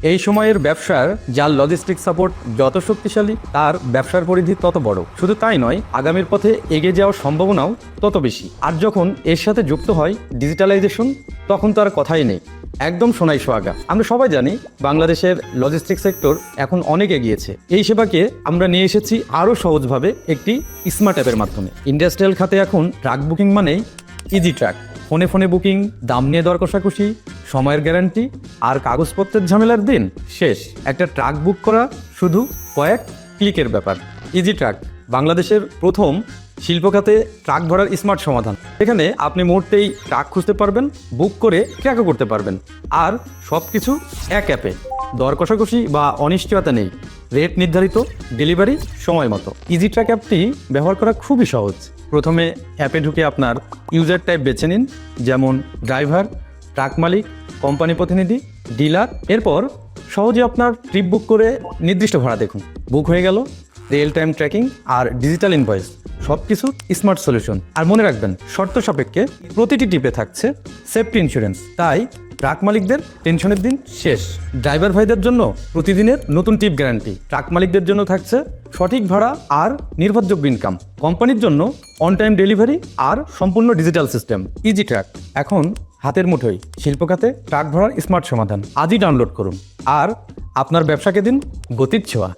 এই সময়ের ব্যবসার যার লজিস্টিক সাপোর্ট যত শক্তিশালী, তার ব্যবসার পরিধি তত বড়। শুধু তাই নয়, আগামীর পথে এগিয়ে যাওয়ার সম্ভাবনাও তত বেশি। আর যখন এর সাথে যুক্ত হয় ডিজিটালাইজেশন, তখন তো আর কথাই নেই, একদম সোনাই সোহাগা। আমরা সবাই জানি বাংলাদেশের লজিস্টিক সেক্টর এখন অনেক এগিয়েছে। এই সেবাকে আমরা নিয়ে এসেছি আরও সহজভাবে একটি স্মার্ট অ্যাপের মাধ্যমে। ইন্ডাস্ট্রিয়াল খাতে এখন ট্রাক বুকিং মানেই ইজি ট্রাক। ফোনে ফোনে বুকিং, দাম নিয়ে দর কষাকষি, সময়ের গ্যারান্টি আর কাগজপত্রের ঝামেলার দিন শেষ। একটা ট্রাক বুক করা শুধু কয়েক ক্লিকের ব্যাপার। ইজি ট্রাক বাংলাদেশের প্রথম শিল্প খাতে ট্রাক ভরার স্মার্ট সমাধান। এখানে আপনি মুহূর্তেই ট্রাক খুঁজতে পারবেন, বুক করে ট্র্যাকও করতে পারবেন, আর সব কিছু এক অ্যাপে। দর কষাকষি বা অনিশ্চয়তা নেই, রেট নির্ধারিত, ডেলিভারি সময় মতো। ইজি ট্র্যাক অ্যাপটি ব্যবহার করা খুবই সহজ। প্রথমে অ্যাপে ঢুকে আপনার ইউজার টাইপ বেছে নিন, যেমন ড্রাইভার, ট্রাক মালিক, কোম্পানি প্রতিনিধি, ডিলার। এরপর সহজে আপনার ট্রিপ বুক করে নির্দিষ্ট ভাড়া দেখুন। বুক হয়ে গেল। রিয়েল টাইম ট্র্যাকিং আর ডিজিটাল ইনভয়েস, সব কিছু স্মার্ট সলিউশন। আর মনে রাখবেন, শর্ত সাপেক্ষে প্রতিটি টিপে থাকছে সেফটি ইন্স্যুরেন্স। তাই ট্রাক মালিকদের টেনশনের দিন শেষ। ড্রাইভার ভাইদের জন্য প্রতিদিনের নতুন টিপ গ্যারান্টি। ট্রাক মালিকদের জন্য থাকছে সঠিক ভাড়া আর নির্ভরযোগ্য ইনকাম। কোম্পানির জন্য অন টাইম ডেলিভারি আর সম্পূর্ণ ডিজিটাল সিস্টেম। ইজি ট্রাক এখন হাতের মুঠোয় শিল্প খাতে ট্রাক ভরার স্মার্ট সমাধান। আজই ডাউনলোড করুন আর আপনার ব্যবসাকে দিন গতির ছোঁয়া।